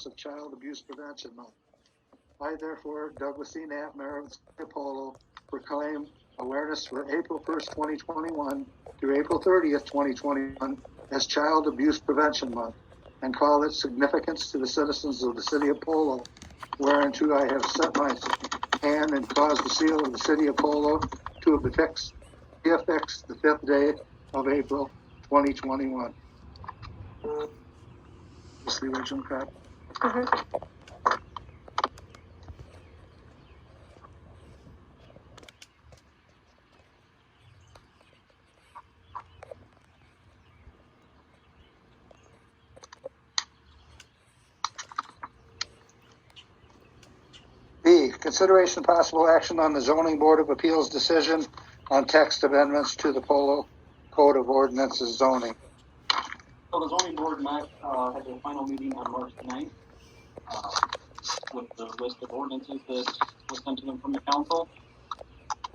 of Child Abuse Prevention Month. I therefore, Douglas C. Knapp, Mayor of Polo, proclaim awareness for April 1st, 2021 through April 30th, 2021 as Child Abuse Prevention Month, and call its significance to the citizens of the city of Polo, whereunto I have set my hand and caused the seal of the city of Polo to affix the 5th day of April, 2021. This is the original copy. B, consideration possible action on the Zoning Board of Appeals decision on text amendments to the Polo Code of Ordinances zoning. So the zoning board met at their final meeting on March 9th with the list of ordinances that was sent to them from the council.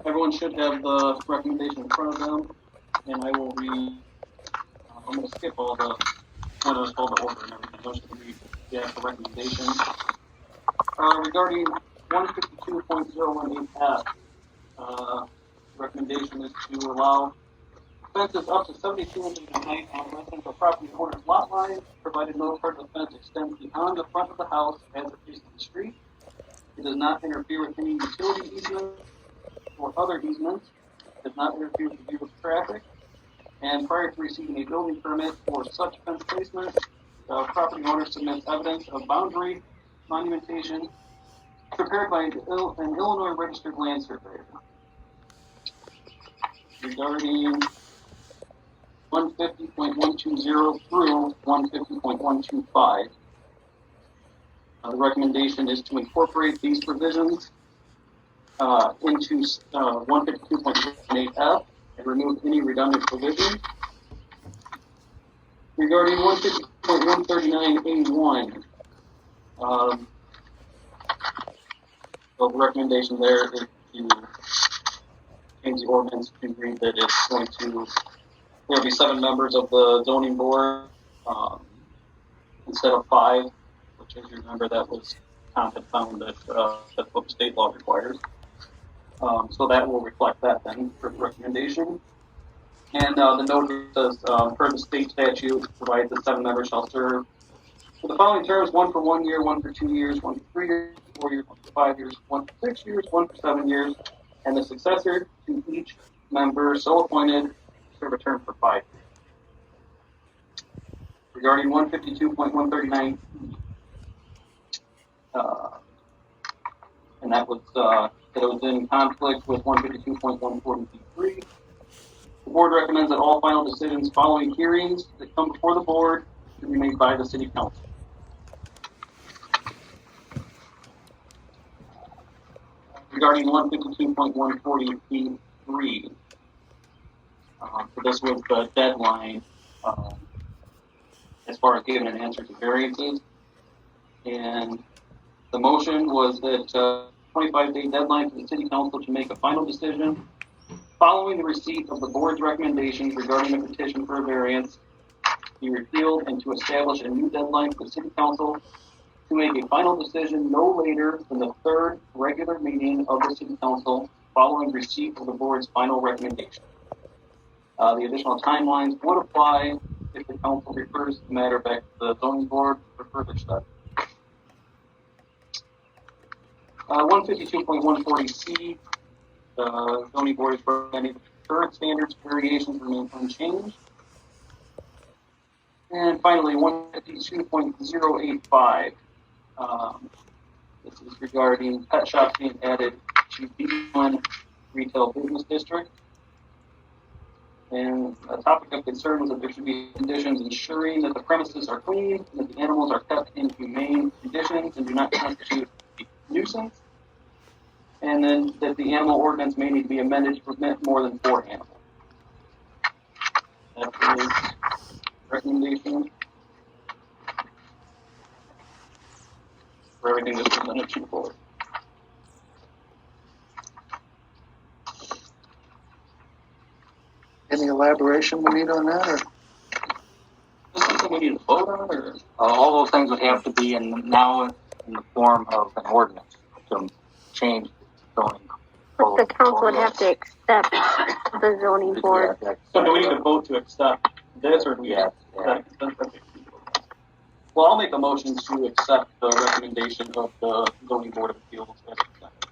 Everyone should have the recommendation in front of them, and I will read. I'm going to skip all the what is called the order and everything. I'm just going to read the actual recommendation regarding 152.018F. Recommendation is to allow fences up to 72 inches in height on residential property owner's lot line, provided no part of the fence extends beyond the front of the house as it faces the street. It does not interfere with any utility easement or other easements. It does not interfere with the view of traffic. And prior to receiving a building permit for such fence placement, the property owner submits evidence of boundary monumentation prepared by an Illinois registered land surveyor. Regarding 150.120 through 150.125. The recommendation is to incorporate these provisions into 152.8F and remove any redundant provision. Regarding 150.139A1, the recommendation there is to change the ordinance to read that it's going to, there'll be 7 members of the zoning board instead of 5, which, as you remember, that was found that that's what the state law requires. So that will reflect that then for the recommendation. And the note says, per the state statute, provides that 7 members shall serve for the following terms: 1 for 1 year, 1 for 2 years, 1 for 3 years, 4 years, 1 for 5 years, 1 for 6 years, 1 for 7 years, and the successor to each member so appointed serve a term for 5 years. Regarding 152.139, and that was that it was in conflict with 152.140B3. The board recommends that all final decisions following hearings that come before the board should be made by the city council. Regarding 152.140B3, so this was the deadline as far as giving an answer to variances, and the motion was that 25-day deadline for the city council to make a final decision following the receipt of the board's recommendations regarding the petition for a variance be repealed, and to establish a new deadline for the city council to make a final decision no later than the 3rd regular meeting of the city council following receipt of the board's final recommendation. The additional timelines would apply if the council refers the matter back to the zoning board for further study. 152.140C, the zoning board is recommending current standards variations remain unchanged. And finally, 152.085. This is regarding pet shops being added to B1 retail business district. And a topic of concern was that there should be conditions ensuring that the premises are clean, and that the animals are kept in humane conditions and do not constitute a nuisance. And then that the animal ordinance may need to be amended to permit more than 4 animals. That is recommendation for everything that's presented to the board. Any elaboration we need on that? Or? This is something we need to vote on, or? All those things would have to be now in the form of an ordinance to change zoning. But the council would have to accept the zoning board. So do we need to vote to accept this, or do we? Yeah. Well, I'll make a motion to accept the recommendation of the zoning board of appeals as presented.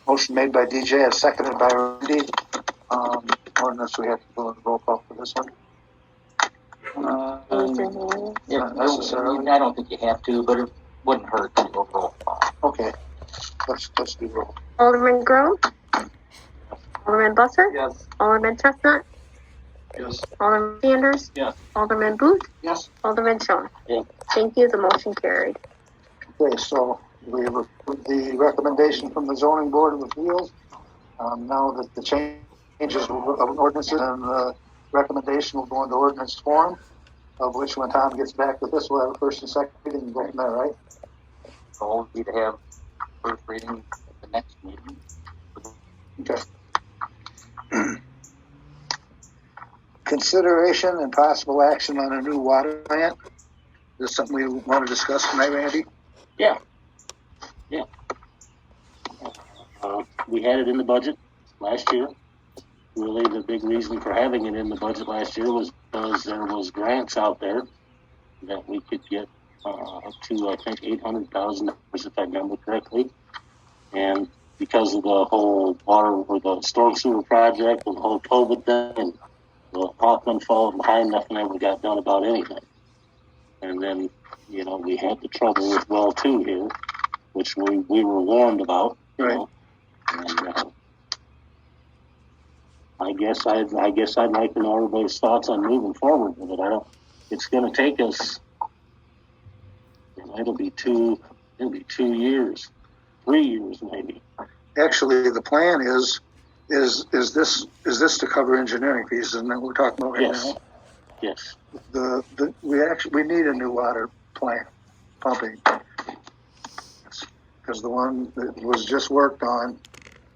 Motion made by DJ and seconded by Randy. Ordinance, we have to go and roll call for this one. Not necessarily. I don't think you have to, but it wouldn't hurt to go roll call. Okay, let's do roll. Alderman Grove? Alderman Busser? Yes. Alderman Chestnut? Yes. Alderman Sanders? Yes. Alderman Booth? Yes. Alderman Schoen? Yeah. Thank you, the motion carried. Okay, so we have approved the recommendation from the zoning board of appeals. Now that the changes of ordinances and the recommendation will go into ordinance form, of which when Tom gets back with this, we'll have a first and second reading and go from there, right? Goal would be to have first reading at the next meeting. Okay. Consideration and possible action on a new water plant. Is this something we want to discuss tonight, Randy? Yeah. We had it in the budget last year. Really, the big reason for having it in the budget last year was because there was grants out there that we could get up to, I think, $800,000, if I remember correctly. And because of the whole water or the storm sewer project and the whole COVID thing, the Hoffman followed behind, nothing ever got done about anything. And then, we had the trouble with well 2 here, which we were warned about. Right. And I guess I'd like to know everybody's thoughts on moving forward with it. It's going to take us. It'll be 2 years, 3 years maybe. Actually, the plan is this to cover engineering fees, isn't that what we're talking about right Yes. now? Yes. We need a new water plant pumping, because the one that was just worked on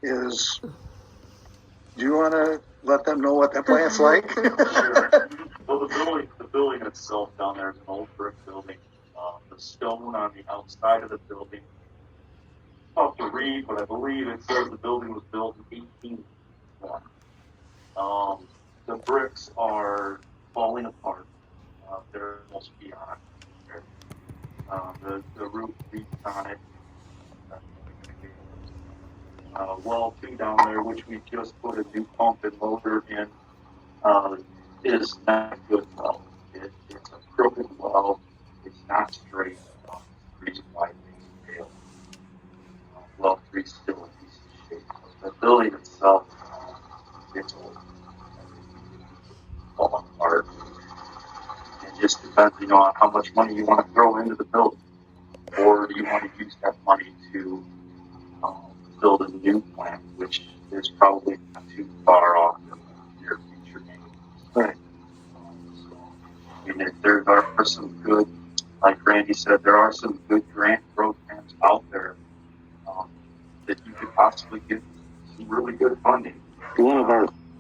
is. Do you want to let them know what that plant's like? Sure. Well, the building itself down there is an old brick building. The stone on the outside of the building, tough to read, but I believe it says the building was built in 1801. The bricks are falling apart. They're almost beyond repair. The roof leaks on it. Well 2 down there, which we just put a new pump and motor in, is not a good well. It's a crooked well. It's not straight. The reason why things fail. Well 3 is still in decent shape. The building itself, it's old. Falling apart. It just depends, on how much money you want to throw into the building, or do you want to use that money to build a new plant, which is probably not too far off in the near future. Right. There are some good, like Randy said, there are some good grant programs out there that you could possibly get some really good funding.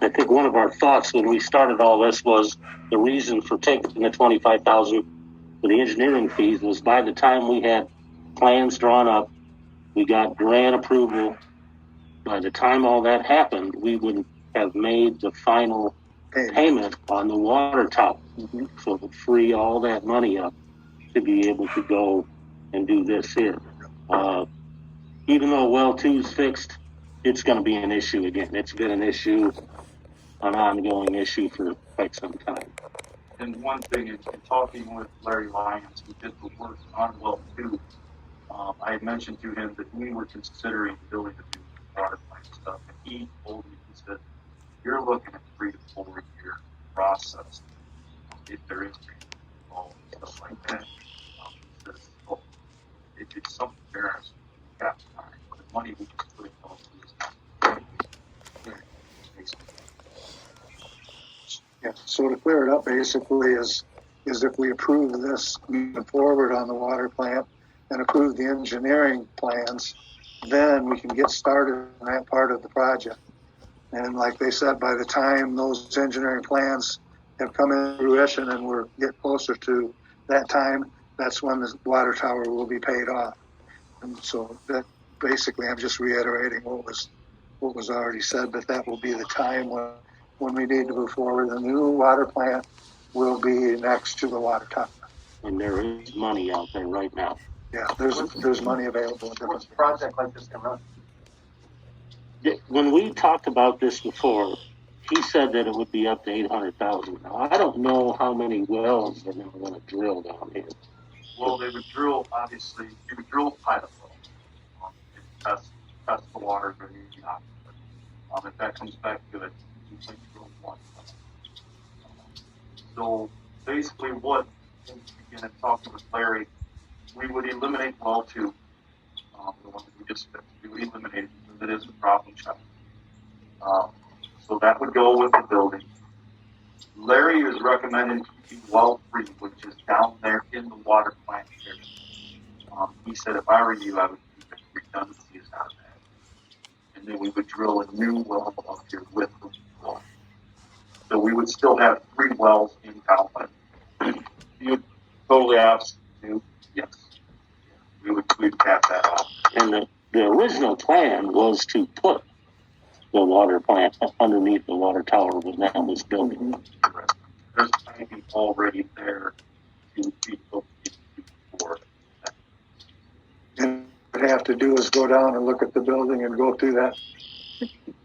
I think one of our thoughts when we started all this was the reason for taking the $25,000 for the engineering fees was by the time we had plans drawn up, we got grant approval. By the time all that happened, we would have made the final payment on the water tower. Mm-hmm. So it would free all that money up to be able to go and do this here. Even though well 2's fixed, it's going to be an issue again. It's been an ongoing issue for quite some time. And one thing, in talking with Larry Lyons, who did the work on well 2, I had mentioned to him that we were considering building a new water plant stuff, and he told me, he said, you're looking at 3 to 4 year process if there is involved and stuff like that. He says, oh, if it's something embarrassing, we got time. The money we just put in all this. Yeah. So to clear it up, basically, is if we approve this moving forward on the water plant and approve the engineering plans, then we can get started on that part of the project. And like they said, by the time those engineering plans have come into fruition and we're get closer to that time, that's when the water tower will be paid off. And so that basically, I'm just reiterating what was already said, but that will be the time when we need to move forward. The new water plant will be next to the water tower. And there is money out there right now. Yeah, there's money available. What's a project like this gonna run? When we talked about this before, he said that it would be up to 800,000. Now, I don't know how many wells they're going to drill down here. Well, they would drill, obviously, you would drill a pilot well, and test the water during the aquifer. If that comes back good, you can drill one. So basically what, again, talking with Larry, we would eliminate well 2, the one that we just fixed. We would eliminate it because it is a problem child. So that would go with the building. Larry is recommending keeping well 3, which is down there in the water plant area. He said if I were you, I would keep it. Redundancy is not bad. And then we would drill a new well up here with the well. So we would still have 3 wells in Calvin. You'd totally absent 2? Yes. We'd cap that off. And the original plan was to put the water plant underneath the water tower when that was built. Correct. There's piping already there to be built before. And what they have to do is go down and look at the building and go through that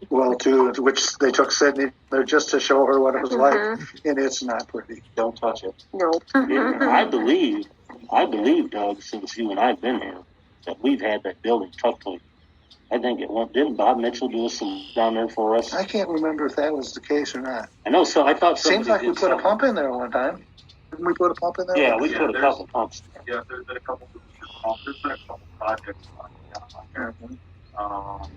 well too, which they took Sydney there just to show her what it was like, and it's not pretty. Don't touch it. No. I believe, Doug, since you and I've been here, that we've had that building tucked like, I think it went, didn't Bob Mitchell do some down there for us? I can't remember if that was the case or not. I know, so I thought somebody Seems like we did put a something. pump in there one time. Didn't we put a pump in there? Yeah, we Yeah, put a there's- couple pumps. Yeah, there's been a couple there's been a couple projects on there. Mhm.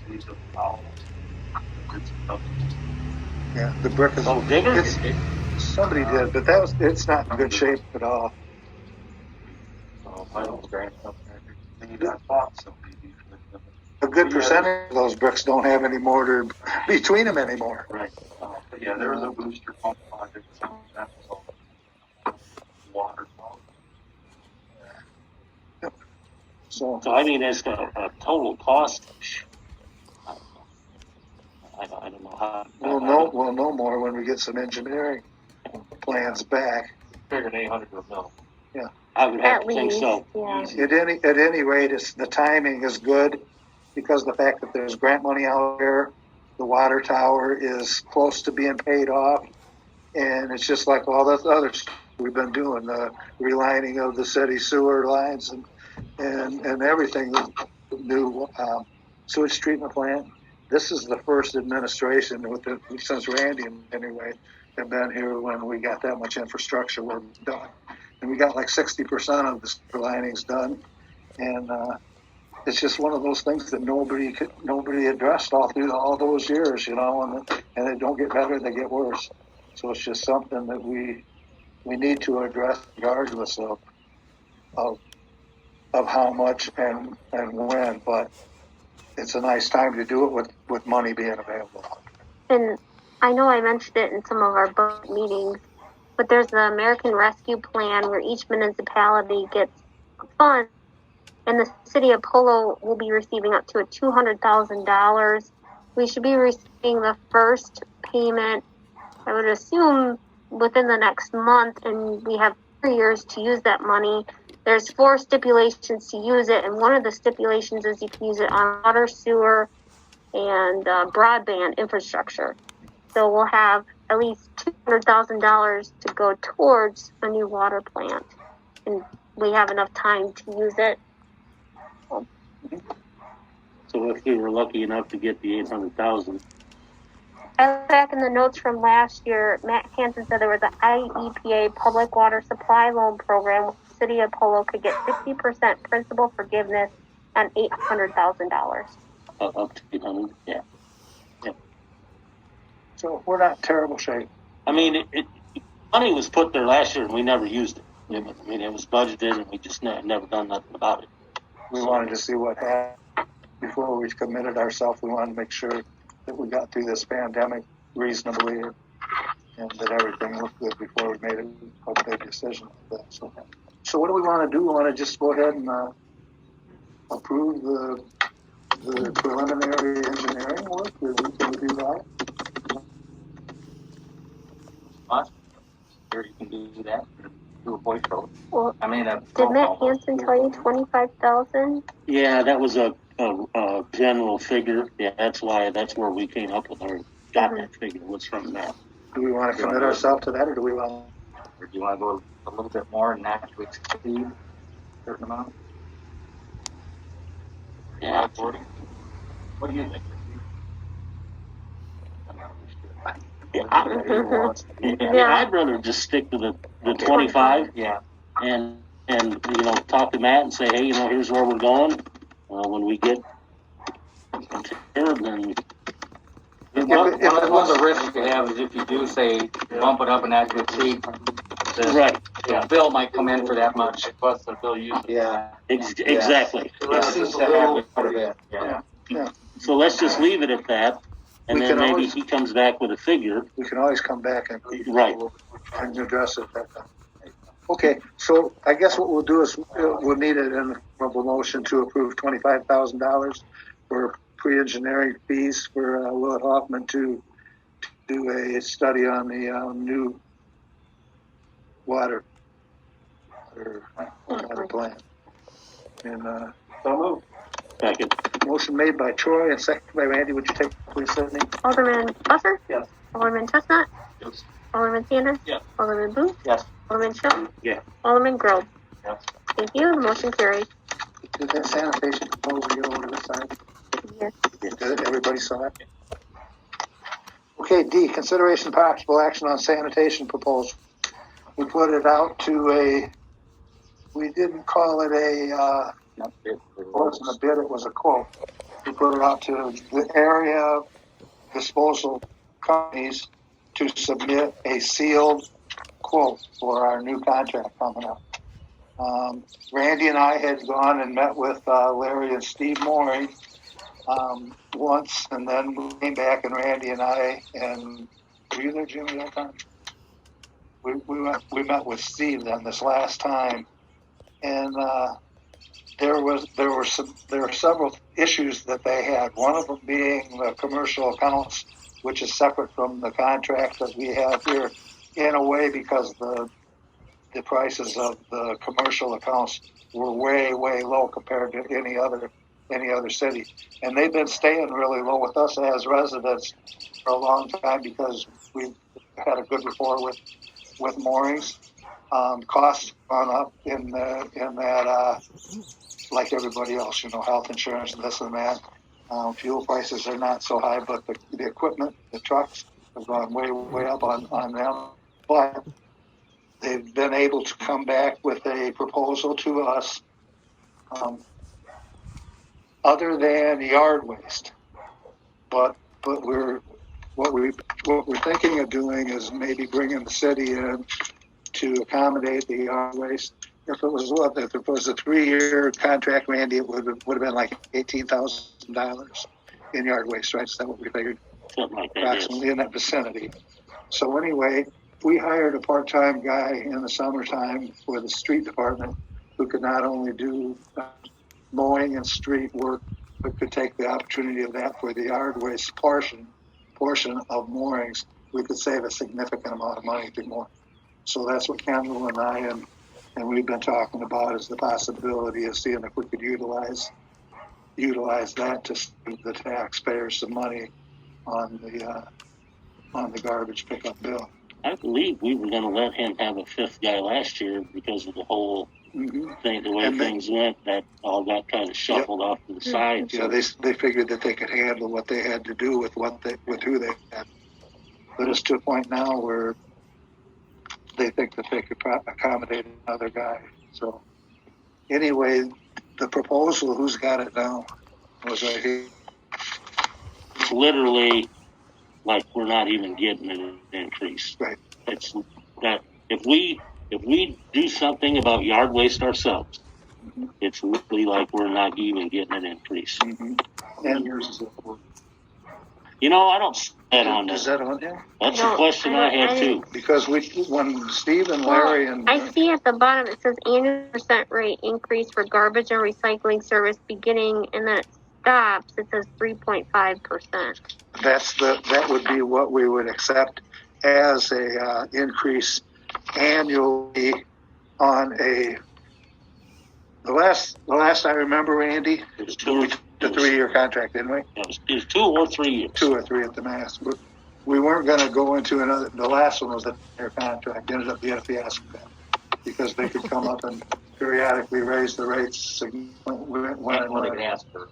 Needs a foul. It's tough. Yeah, the brick is. Oh, digger? It's, somebody did, but it's not in good shape at all. I don't grant up there. They need that box, so maybe. A good percentage of those bricks don't have any mortar between them anymore. Right. But yeah, there was a booster pump project. That was all water. So So I mean, as a total cost, I don't know how. we'll know more when we get some engineering plans back. Figured 800 to a mil. I would have At to think least, so. yeah. At any rate, the timing is good because the fact that there's grant money out there, the water tower is close to being paid off, and it's just like all the other stuff we've been doing, the relining of the city sewer lines and everything, the new sewage treatment plant. This is the first administration since Randy anyway have been here when we got that much infrastructure work done. And we got like 60% of the sewer linings done. And it's just one of those things that nobody addressed all through all those years, and they don't get better, they get worse. So it's just something that we need to address regardless of how much and when, but it's a nice time to do it with money being available. And I know I mentioned it in some of our budget meetings, but there's the American Rescue Plan where each municipality gets funds, and the city of Polo will be receiving up to $200,000. We should be receiving the first payment, I would assume, within the next month, and we have 3 years to use that money. There's 4 stipulations to use it, and one of the stipulations is you can use it on water, sewer, and broadband infrastructure. So we'll have at least $200,000 to go towards a new water plant, and we have enough time to use it. So if we were lucky enough to get the 800,000, I looked back in the notes from last year. Matt Hansen said there was an IEPA public water supply loan program where the city of Polo could get 60% principal forgiveness on $800,000. up to 800, yeah. So we're not in terrible shape. I mean, money was put there last year and we never used it. I mean, it was budgeted and we just never done nothing about it. We wanted to see what happened. before we committed ourselves, we wanted to make sure that we got through this pandemic reasonably and that everything looked good before we made a big decision like that. So what do we want to do? We want to just go ahead and approve the preliminary engineering work? Can we do that? Sure, you can do that. Do a voice vote. Well, I mean, a did roll Matt call vote. Hanson tell you 25,000? Yeah, that was a general figure. Yeah, that's where we came up with our, got that figure, was from that. Do we want to commit ourselves to that, or do we want? Or do you want to go a little bit more and not to exceed a certain amount? Yeah. 40? What do you think? Yeah, Yeah. I'd rather just stick to the 25 Yeah. and talk to Matt and say, hey, here's where we're going. When we get here, then One of the risks you have is if you do say bump it up and not to exceed, right. the bill might come in for that much. Plus the bill uses. Yeah. Exactly. That seems to happen quite a bit. Yeah. So let's just leave it at that, and We then can maybe always- he comes back with a figure. We can always come back and Right. and address it at that time. Okay, so I guess what we'll do is we'll need it in a motion to approve $25,000 for pre-engineering fees for Willett Hoffman to do a study on the new water plant. And So moved. Second. motion made by Troy and seconded by Randy. Would you take please, Sydney? Alderman Buffer? Yes. Alderman Chestnut? Yes. Alderman Sanders? Yes. Alderman Booth? Yes. Alderman Shelton? Yeah. Alderman Grove? Yes. Thank you. The motion carries. Did that sanitation proposal get over to this side? Yes. Did everybody saw it? Okay, D, consideration of possible action on sanitation proposal. We put it out to we didn't call it it wasn't a bid, it was a quote. We put it out to the area disposal companies to submit a sealed quote for our new contract coming up. Randy and I had gone and met with Larry and Steve Mooring once, and then we came back, and Randy and I, and were you there, Jimmy, that time? We met with Steve then this last time, and there were several issues that they had. One of them being the commercial accounts, which is separate from the contract that we have here, in a way because the prices of the commercial accounts were way low compared to any other city, and they've been staying really low with us as residents for a long time because we've had a good rapport with moorings. Costs gone up in that like everybody else, health insurance and this and that. Fuel prices are not so high, but the equipment, the trucks have gone way up on them. But they've been able to come back with a proposal to us other than yard waste. But what we're thinking of doing is maybe bringing the city in to accommodate the yard waste. If it was a 3-year contract, Randy, it would have been like $18,000 in yard waste, right? Is that what we figured? Something like that. Approximately in that vicinity. So anyway, we hired a part-time guy in the summertime for the street department who could not only do mowing and street work, but could take the opportunity of that for the yard waste portion of moorings. We could save a significant amount of money to moor. So that's what Kendall and I and we've been talking about, is the possibility of seeing if we could utilize that to save the taxpayers some money on the garbage pickup bill. I believe we were going to let him have a fifth guy last year because of the whole thing, the way And things went. That all got kind of shuffled off to the side. Yeah, they figured that they could handle what they had to do with who they had. But it's to a point now where they think that they could accommodate another guy. So anyway, the proposal, who's got it now, was right here. It's literally like we're not even getting an increase. Right. It's that if we do something about yard waste ourselves, It's really like we're not even getting an increase. And Yours is at 40. You know, I don't see that on is there. that on here? That's No, a question I have too. Because when Steve and Larry and I see at the bottom it says annual percent rate increase for garbage and recycling service beginning, and then it stops. It says 3.5%. that would be what we would accept as a increase annually on the last I remember, Randy, It was two, the 3-year contract, didn't we? it was 2 or 3 years. 2 or 3 at the max. But we weren't going to go into another. The last one was a 3-year contract. It ended up being a fiasco because they could come up and periodically raise the rates significantly. That's what they asked for.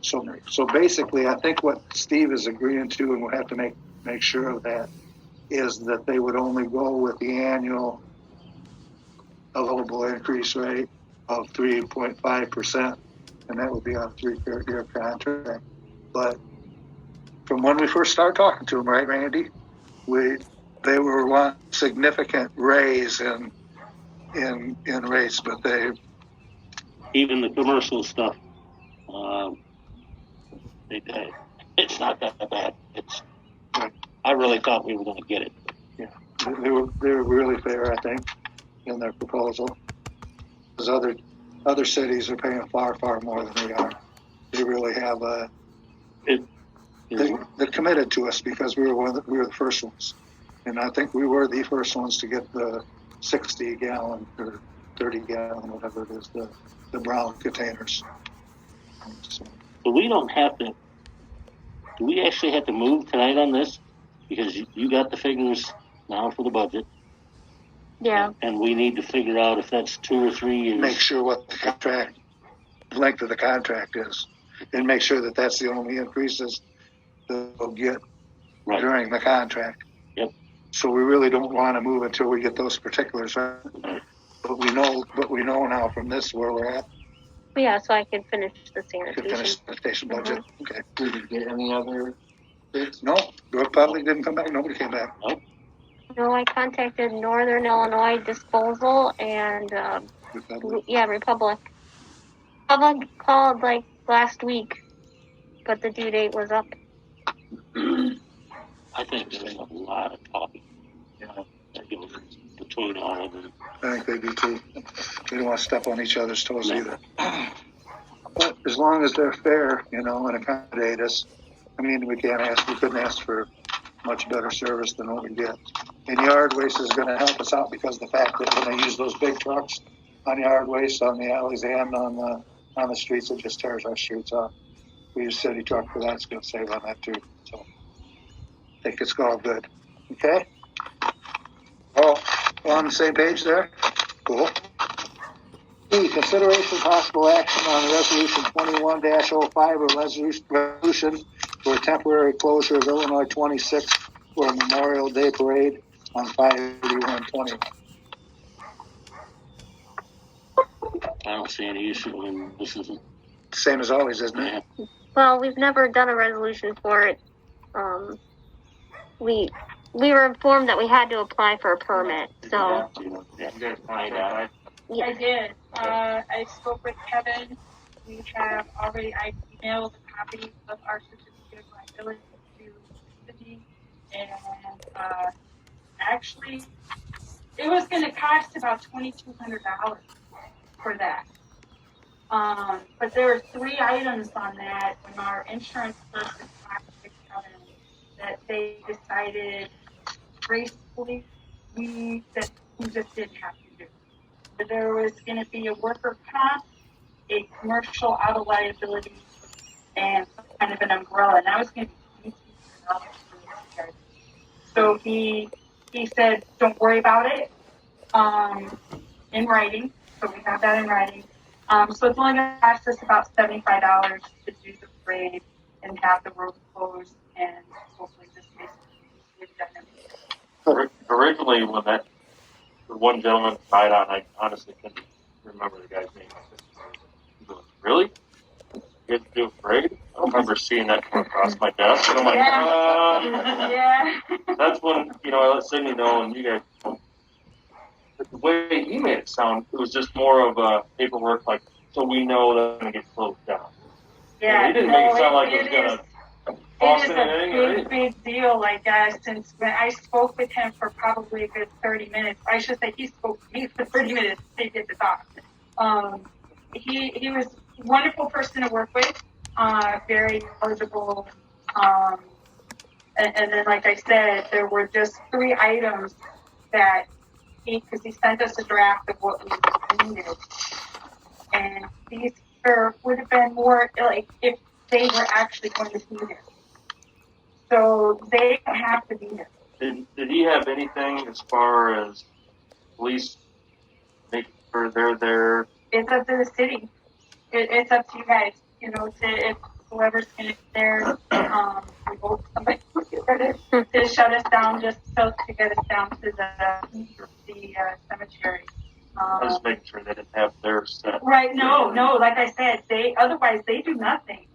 So basically, I think what Steve is agreeing to, and we'll have to make sure of that, is that they would only go with the annual allowable increase rate of 3.5%, and that would be on a 3-year contract. But from when we first started talking to them, right, Randy, they were wanting significant raise in rates, but Even the commercial stuff, it's not that bad. I really thought we were going to get it. they were really fair, I think, in their proposal. Because other cities are paying far more than we are. They really have they're committed to us because we were the first ones, and I think we were the first ones to get the 60 gallon or 30 gallon, whatever it is, the brown containers. So, So we don't have to. Do we actually have to move tonight on this? Because you got the figures now for the budget. Yeah. And we need to figure out if that's 2 or 3 years. make sure what the length of the contract is, and make sure that that's the only increases that we'll get Right. during the contract. Yep. So we really don't want to move until we get those particulars right. But we know now from this where we're at. Yeah, so I could finish the We could sanitation. finish the station budget. Okay. Did you get any other bids? No, the public didn't come back. Nobody came back. No, I contacted Northern Illinois Disposal and Republic. Republic. Public called like last week, but the due date was up. I think there's a lot of talking. That goes between all of them. I think they do too. We don't want to step on each other's toes either. But as long as they're fair, and accommodate us, I mean, we couldn't ask for much better service than what we get. And yard waste is going to help us out because of the fact that when they use those big trucks on yard waste, on the alleys and on the streets, it just tears our streets up. We use city truck for that. It's going to save on that too. So I think it's all good. Okay? All on the same page there? Cool. E, consideration of possible action on resolution 21-05 or resolution for a temporary closure of Illinois 26 for a Memorial Day parade on 5/31/20. I don't see any issue in this. Isn't. Same as always, isn't it? Yeah. Well, we've never done a resolution for it. We were informed that we had to apply for a permit. So You guys find out. I did. I spoke with Kevin. We have already, I emailed a copy of our certificate of liability to the city. And, actually, it was gonna cost about $2,200 for that. But there were 3 items on that when our insurance person talked to Kevin that they decided gracefully we just didn't have to do. There was going to be a worker comp, a commercial auto liability, and kind of an umbrella. And that was going to be $2,200 for this guy. So he said, don't worry about it, in writing. So we have that in writing. So it's only going to cost us about $75 to do the parade and have the road closed and hopefully just basically we've done everything. Originally, when the one gentleman died on, I honestly couldn't remember the guy's name. He goes, really? You have to do a parade? I don't remember seeing that come across my desk. And I'm like, Yeah. That's when, I let Sydney know and you guys know. the way he made it sound, it was just more of a paperwork, like, so we know that it's gonna get closed down. Yeah, He didn't make it sound like it was is- gonna cost It is anything or a anything. big deal, like, since when I spoke with him for probably a good 30 minutes, I should say he spoke to me for 30 minutes to get to talk. He was a wonderful person to work with, very knowledgeable, and then, like I said, there were just 3 items that because he sent us a draft of what we needed. And these would have been more like if they were actually going to be there. So they don't have to be there. Did he have anything as far as police making sure they're there? It's up to the city. It's up to you guys. You know, if whoever's going to be there, we hope somebody will get there to shut us down, just so to get us down to the cemetery. I was making sure they didn't have their set. Right, no, like I said, otherwise they do nothing.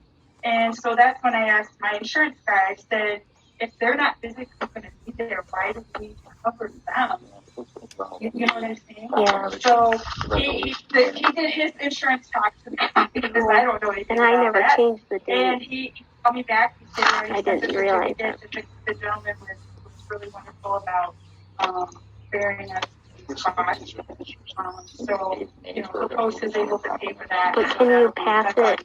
And so that's when I asked my insurance guy, I said, if they're not physically going to be there, why do we cover them? You know what I'm saying? Yeah. So he did his insurance talk to me because I don't know anything And I about never that. changed the And date. he called me back. He said, I didn't realize that. The gentleman was really wonderful about bearing us these costs. So, you know, the post is able to pay for that. But can you pass it,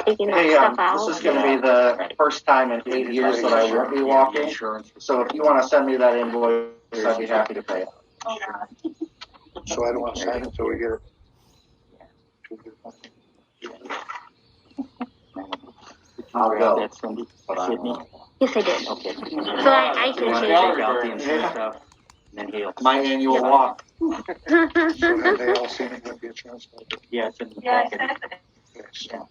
taking that Hey, stuff out? this is gonna be the first time in 8 years that I won't be walking, so if you wanna send me that invoice, I'd be happy to pay it. Oh, God. So I don't want to sign it until we get it. I'll go. Cindy. Sydney. Yes, I did. Okay. So I can change Take out the insurance stuff, and then he'll. My annual walk. So it. have they all seen it with the insurance? Yeah, it's in the Yeah, I packet. said it. So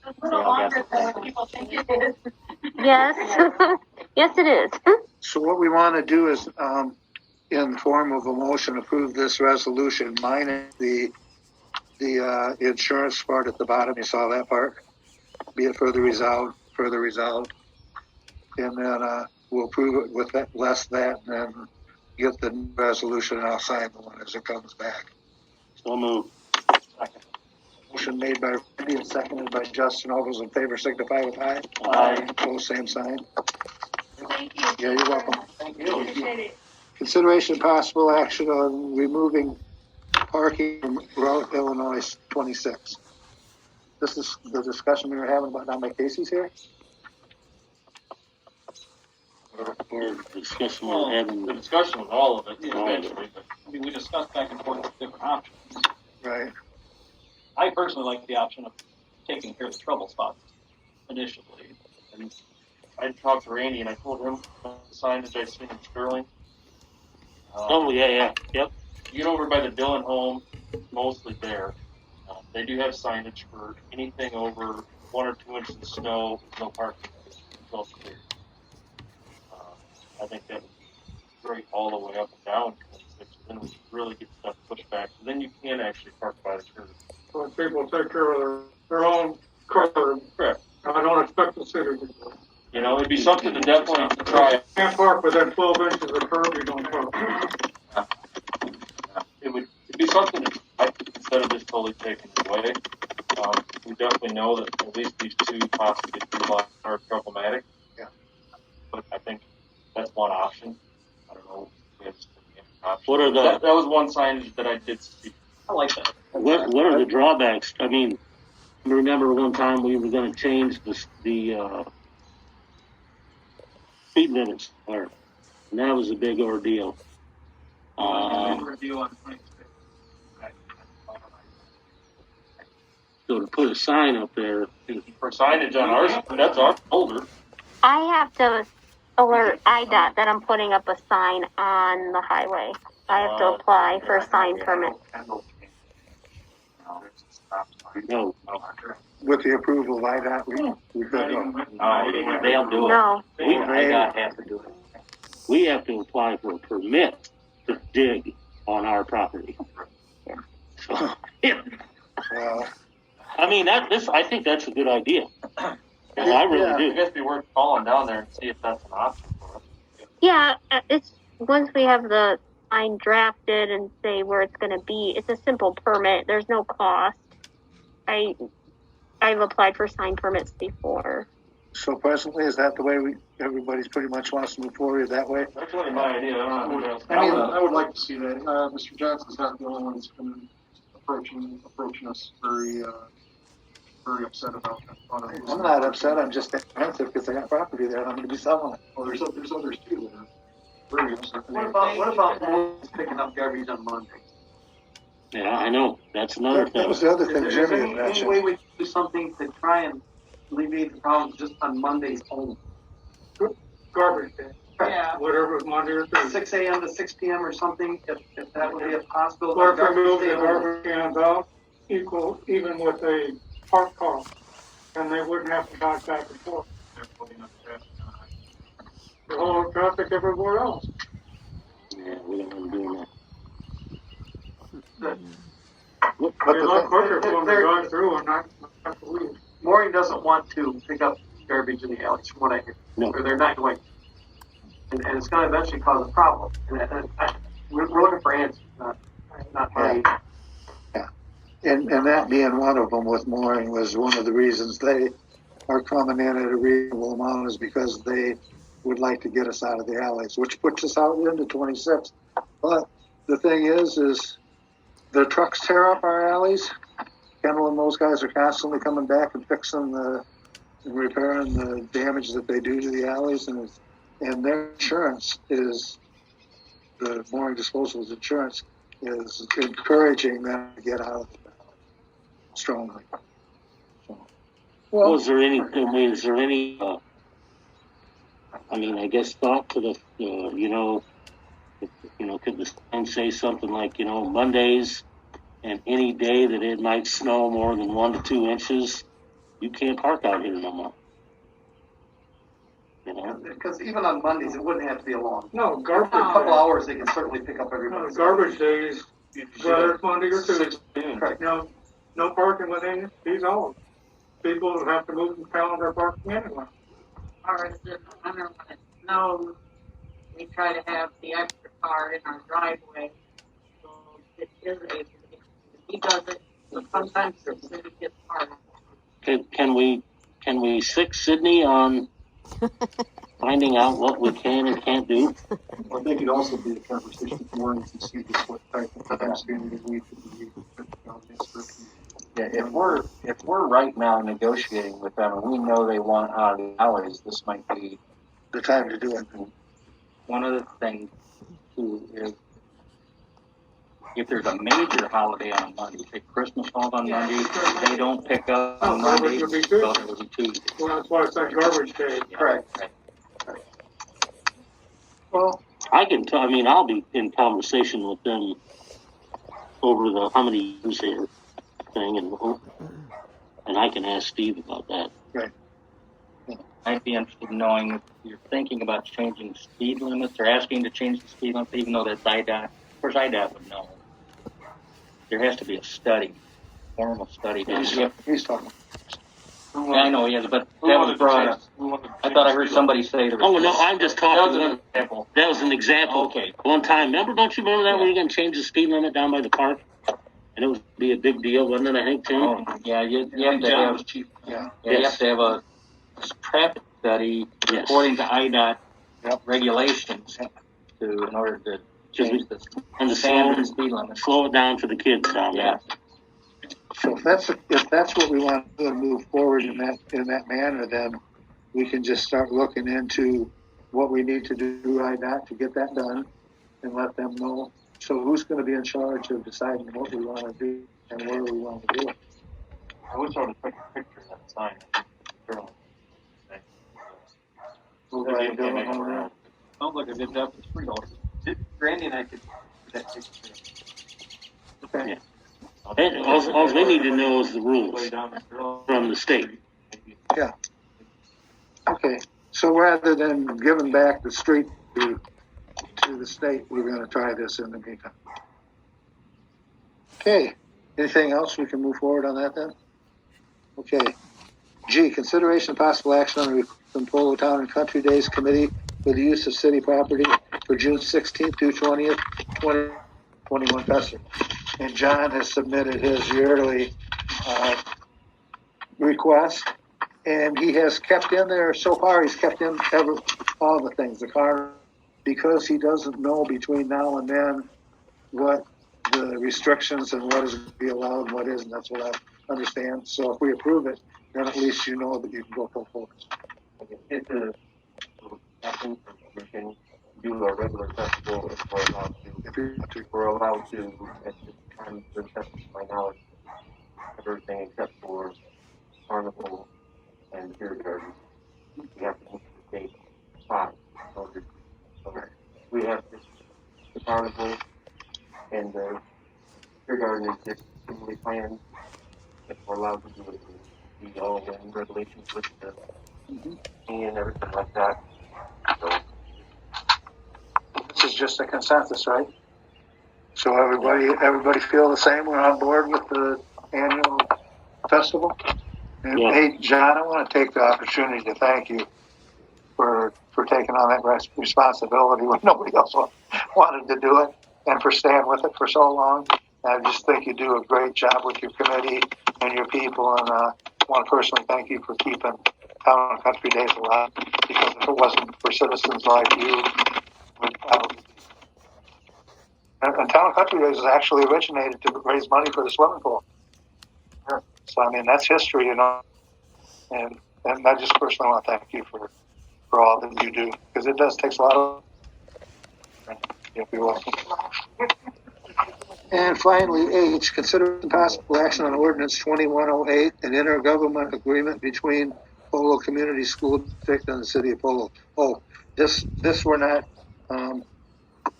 It's a little longer than what people think it is. Yes. Yes, it is. So what we want to do is, in the form of a motion, approve this resolution, minus the insurance part at the bottom. You saw that part? Be it further resolved. And then, we'll approve it with that, less that, and then get the resolution, and I'll sign the one as it comes back. So moved. Motion made by Randy and seconded by Justin. All those in favor signify with aye. Aye. Opposed, same sign. Thank you. Yeah, you're welcome. Thank you. Appreciate it. Consideration and possible action on removing parking from Route Illinois 26. This is the discussion we were having about now my Casey's here. Or discussion we're having. The discussion was all of it, eventually, but, I mean, we discussed back and forth different options. Right. I personally like the option of taking care of the trouble spots initially. And I talked to Randy and I told him the signage I seen in Sterling. Oh, yeah, yep. You get over by the Dillon home, mostly there. They do have signage for anything over 1 or 2 inches of snow, no parking. It's all clear. I think that would be great all the way up and down 26. Then we really get stuff pushed back. So then you can actually park by the curb. So people take care of their own curb. Correct. I don't expect the city to do it. You know, it'd be something to definitely try. Can't park within 12 inches of curb, you don't park. It'd be something to try instead of just totally taking it away. We definitely know that at least these 2, possibly 3 lots are problematic. Yeah. But I think that's one option. I don't know if we have any option. What are the- That was one signage that I did see. I like that. What are the drawbacks? I mean, I remember one time we were gonna change the speed limits, and that was a big ordeal. Review on 26. So to put a sign up there, For signage on ours, that's our folder. I have to alert IDOT that I'm putting up a sign on the highway. I have to apply for a sign permit. no, With the approval of IDOT, we could go. They'll do it. No. I got half to do it. we have to apply for a permit to dig on our property. So, yeah. Well, I mean, I think that's a good idea. Well, I really I do. guess it'd be worth calling down there and see if that's an option for us. Yeah, it's once we have the line drafted and say where it's going to be. It's a simple permit. There's no cost. I've applied for sign permits before. So presently, is that the way everybody's pretty much wants to move forward that way? That's really my idea. I don't know. I would like to see that. Mr. Johnson's not the only one that's been approaching us very upset about that. I'm not upset. I'm just apprehensive because I got property there and I'm going to be selling it. Well, there's others too that are very upset. What about picking up garbage on Monday? Yeah, I know. That's another That thing. was the other thing Is there Jimmy any mentioned. way we can do something to try and alleviate the problem just on Mondays only? Garbage day. Yeah. Whatever, Monday or Thursday. 6 a.m. to 6 p.m. or something, if that would be a possibility. Or if we move the garbage cans out, even with a park cost, and they wouldn't have to back and forth. The whole traffic everywhere else. Yeah, we don't want to do that. But It's a lot quicker for them to drive through and not have to leave. Maureen doesn't want to pick up garbage in the alleys, from what I hear. No. Or they're not going. And it's going to eventually cause a problem. We're looking for answers, not money. And that being one of them with mooring was one of the reasons they are coming in at a reasonable amount is because they would like to get us out of the alleys, which puts us out into 26. But the thing is the trucks tear up our alleys. Kendall and those guys are constantly coming back and fixing and repairing the damage that they do to the alleys, and their insurance is, the mooring disposal's insurance is encouraging them to get out of the alley strongly. So, Well, is there any, I guess thought to the, could the sign say something like, Mondays and any day that it might snow more than 1 to 2 inches, you can't park out here no more. Because even on Mondays, it wouldn't have to be a long. No, For a garbage. couple hours, they can certainly pick up everybody. Garbage days, whether it's Monday or Tuesday. Right. No parking within these hours. People will have to move from town their parking anyway. Or is it, I don't know, when it snows, we try to have the extra car in our driveway. So it is a, he does it, but sometimes the city gets part of it. Can we sick Sydney on finding out what we can and can't do? I think it'd also be a conversation with Maureen to see just what type of time standard we could be on this. Yeah, if we're right now negotiating with them and we know they want out of the alleys, this might be the time to do it. one of the things too is if there's a major holiday on a Monday, say Christmas falls on Monday, they don't pick up on Monday, Garbage would be so Tuesday. it would be Tuesday. Well, that's why it's that garbage day. Yeah, Correct. right. Well, I'll be in conversation with them over the how many years here thing, and I can ask Steve about that. I'd be interested in knowing if you're thinking about changing speed limits or asking to change the speed limit, even though that's IDOT. Of course, IDOT would know. There has to be a study, formal study. he's talking. Yeah, I know, yes, but that was brought up. I thought I heard somebody say there was. Oh, no, I'm just talking. That was an example. That was an example. Okay. One time, don't you remember that when you were going to change the speed limit down by the park? And it would be a big deal, wasn't it, I think, Tim? Oh, yeah, you have to have, Yeah. you have to have a traffic study Yes. according to IDOT regulations in order to change the And the standard speed limit. slow it down for the kids down Yeah. there. So if that's what we want to do and move forward in that manner, then we can just start looking into what we need to do IDOT to get that done and let them know. So who's going to be in charge of deciding what we want to do and where we want to do it? I wish I would have took a picture of that sign. Sure. Right, Dylan, on that? Sounds like a good job for the street. Randy and I could that picture. Okay. And all they need to know is the rules from the state. Okay. So rather than giving back the street to the state, we're going to try this in the meantime. Okay. Anything else we can move forward on that then? Okay. G, consideration of possible action on the request from Polo Town and Country Days Committee for the use of city property for June 16th through 20th, 2021 festival. And John has submitted his yearly request, and he has kept in there, so far he's kept in all the things, the car, because he doesn't know between now and then what the restrictions and what is going to be allowed and what isn't. That's what I understand. So if we approve it, then at least you know that you can go full force. If we can do a regular festival if we're allowed to. If we're allowed to, at this time, the festival, my knowledge, everything except for carnival and beer garden. We have to move the date 5. So we have this, the carnival and the beer garden is just simply planned. If we're allowed to do it, we all in regulations with the and everything like that. So This is just a consensus, right? So everybody feel the same? We're on board with the annual festival? And Yeah. Hey, John, I want to take the opportunity to thank you for taking on that responsibility when nobody else wanted to do it, and for staying with it for so long. I just think you do a great job with your committee and your people, and I want to personally thank you for keeping Town and Country Days alive, because if it wasn't for citizens like you, and Town and Country Days has actually originated to raise money for the swimming pool. So, I mean, that's history, you know, and I just personally want to thank you for all that you do, because it does take a lot of. You'll be welcome. And finally, H, consider possible action on ordinance 2108, an intergovernmental agreement between Polo Community School District and the City of Polo. Oh, this we're not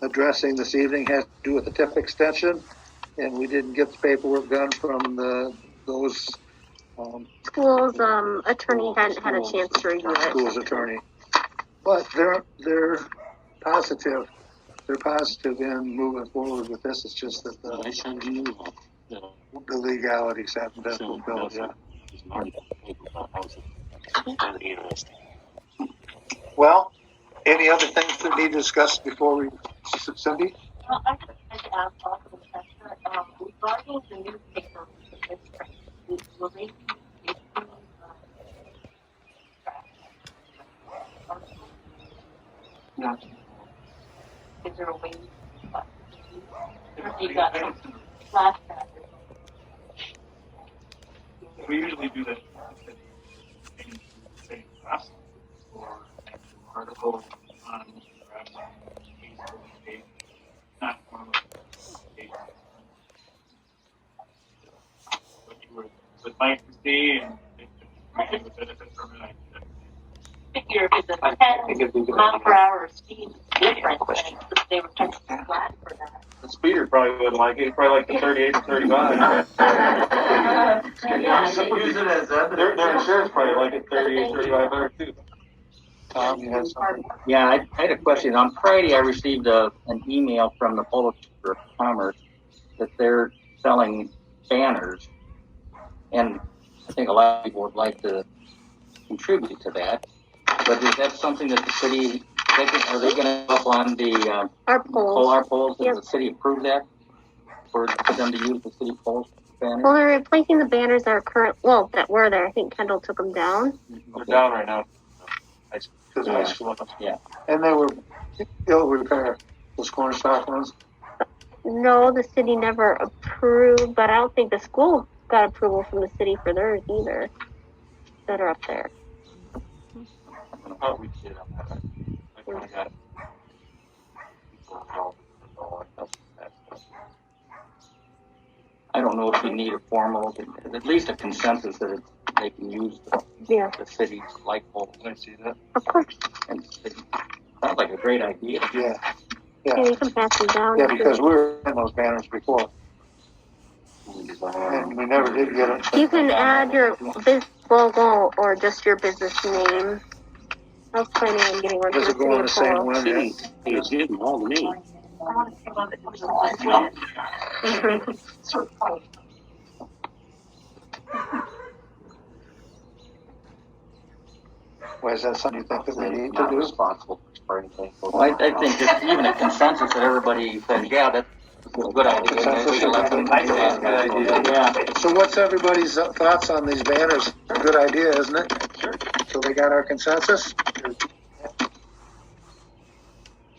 addressing this evening, has to do with the TIF extension, and we didn't get the paperwork done from those School's attorney hadn't had a chance to review it. school's attorney. But they're positive. They're positive in moving forward with this. It's just that the legalities haven't been fulfilled yet. Well, any other things that need discussed before we, Cindy? Well, I just had to ask also, regarding the newspaper, will they be issuing, No. is there a way you got some flashbacks? We usually do that in the same class or an article on perhaps Facebook page, not on the page. What you would like to see and if we would benefit from it, Figure if it's a 10 mile per hour speed difference, they would touch the flat for that. the speeder probably wouldn't like it. He'd probably like the 38 to 35. Use it as evidence. Their insurance probably like it 38, 35 better too. Tom, you had something? Yeah, I had a question. On Friday, I received an email from the Polo Chamber of Commerce that they're selling banners, and I think a lot of people would like to contribute to that. But is that something that the city, are they going to up on the Our polls. polar poles? Does Yep. the city approve that for them to use the city poles banners? Well, they're replacing the banners that are that were there. I think Kendall took them down. They're down right now. To the high school. Yeah. And they were ill repair, those cornstalk ones. No, the city never approved, but I don't think the school got approval from the city for theirs either that are up there. I thought we did on that. I kind of got I don't know if you need a formal, at least a consensus that they can use Yeah, the city's light poles. Can I see that? of course. And it sounds like a great idea. Yeah. Yeah, you can pass them down. Yeah, if you- because we were in those banners before, and we never did get it. You can add your business logo or just your business name. I was planning on getting one for the Does it city go on the of same Polo. one? City is getting all to me. I want to see one that comes along with it. Sort of. Well, is that something you think that we need Not to do? responsible for or anything. Well, I think just even a consensus that everybody says, yeah, that's a good idea. Consensus is a good idea. Yeah. So what's everybody's thoughts on these banners? A good idea, isn't it? Sure. So they got our consensus? It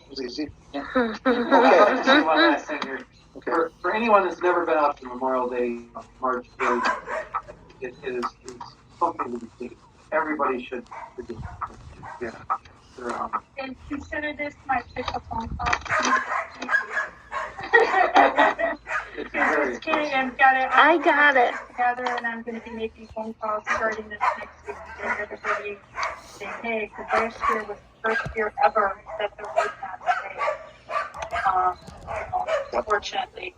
was easy. One last thing here. Okay. For anyone that's never been out to Memorial Day, March 8th, it is something to be seen. Everybody should do it. Yeah. And consider this my pickup phone call. Just kidding, I got it. Together, and I'm going to be making phone calls starting this next week to get everybody saying, hey, because last year was the first year ever that there was not today. Unfortunately,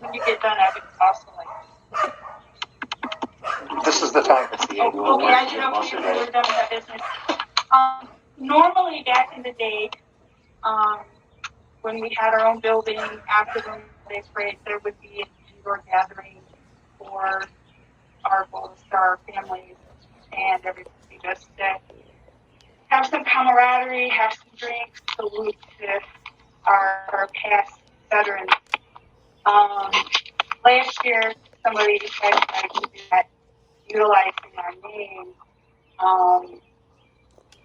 when you get done, I would also like. This is the time. It's the annual. Okay, I should hopefully we're done with that business. Normally, back in the day, when we had our own building after the Day Parade, there would be an indoor gathering for our Golden Star families and everybody just to have some camaraderie, have some drinks, salute to our past veterans. Last year, somebody decided to do that, utilizing our name,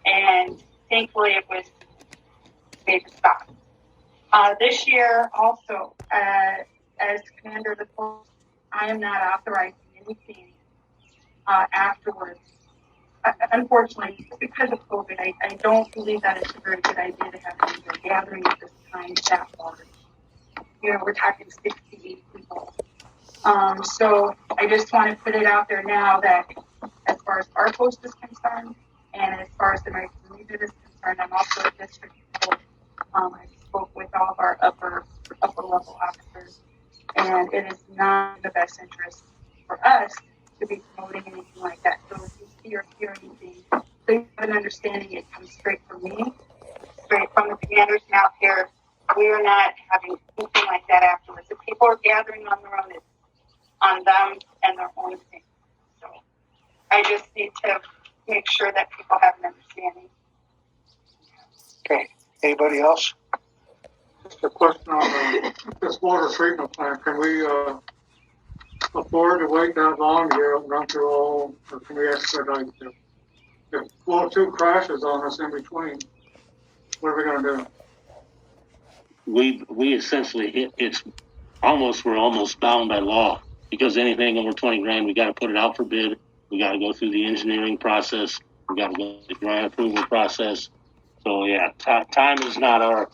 and thankfully it was made to stop. This year, also, as commander of the force, I am not authorizing anything afterwards. Unfortunately, because of COVID, I don't believe that it's a very good idea to have a gathering at this time that large. You know, we're talking 68 people. So I just want to put it out there now that as far as our post is concerned, and as far as the American Legion is concerned, I'm also a district coach. I spoke with all of our upper level officers, and it is not in the best interest for us to be promoting anything like that. So if you see or hear anything, please have an understanding it comes straight from me, straight from the commanders out here. We are not having anything like that afterwards. If people are gathering on their own, it's on them and their own thing. So I just need to make sure that people have an understanding. Okay. Anybody else? Just a question on this water treatment plant. Can we afford to wait that long to run through all, or can we expedite it? If flow 2 crashes on us in between, what are we going to do? We essentially we're almost bound by law, because anything over 20 grand, we got to put it out for bid. We got to go through the engineering process. We got to go through the grant approval process. So yeah, time is not our.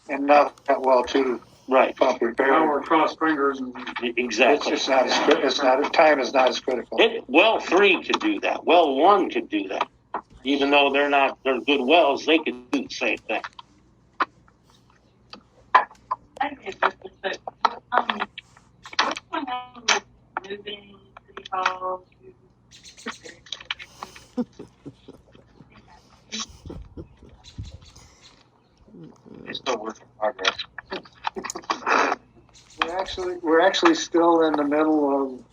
And not that well too. Right. Pump repair. Now we're cross fingers and Exactly. It's just not as time is not as critical. Well 3 could do that. Well 1 could do that. Even though they're good wells, they could do the same thing. I think it's just that, what's going on with moving City Hall to It's still work in progress. We're actually still in the middle of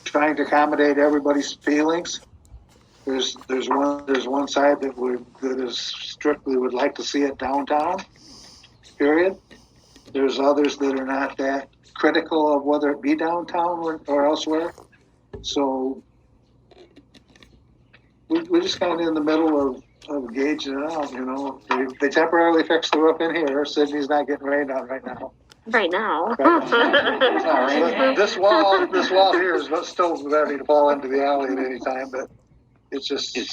trying to accommodate everybody's feelings. There's one side that is strictly would like to see it downtown. Period. There's others that are not that critical of whether it be downtown or elsewhere. So we're just kind of in the middle of gauging it out. You know, they temporarily fixed the roof in here. Sydney's not getting rained on right now. Right now. This wall here is still ready to fall into the alley at any time, but it's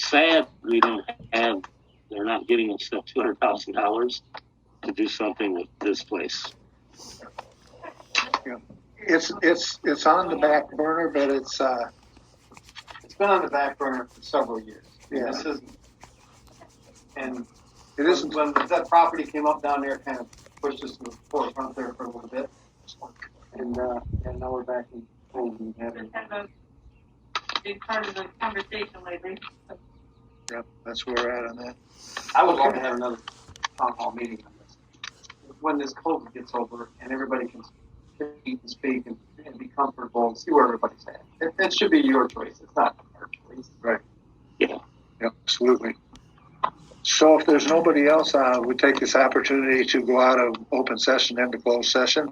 sad they're not getting us that $200,000 to do something with this place. It's on the back burner, but it's been on the back burner for several years. Yeah. This isn't, and it isn't. When that property came up down there, kind of pushed us to the forefront there for a little bit, and now we're back in full and having. be part of the conversation lately. Yep, that's where we're at on that. I would love to have another town hall meeting on this. When this COVID gets over and everybody can eat and speak and be comfortable and see where everybody's at. It should be your choice. It's not our choice. Right. Yeah. Yep, absolutely. So if there's nobody else, we take this opportunity to go out of open session into closed session.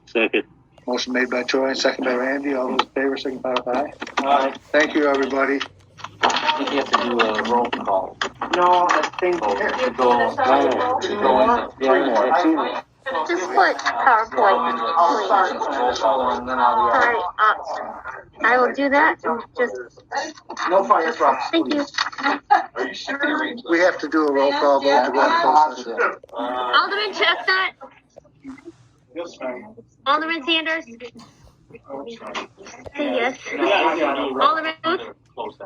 Second. Motion made by Troy, second by Randy. All those in favor, signify with aye. Aye. Thank you, everybody. I think you have to do a roll call. No, I think Oh, to to go go three more. Just put PowerPoint, Roll call and then I'll be Sorry, I will do that. Just no fire trucks. thank you. Are you sure? We have to do a roll call vote to go into closed session. Alderman Chestnut, Alderman Sanders. Say yes. Alderman Booth,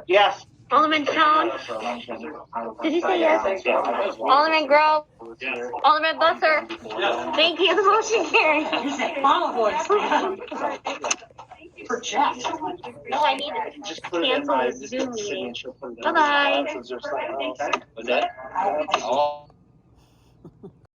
Yes. Alderman Schoen. Did you say yes? Alderman Grove, Alderman Busser. Thank you. The motion carries. Mama voice. Project. No, I need to cancel this Zoom meeting. Bye-bye. Was that?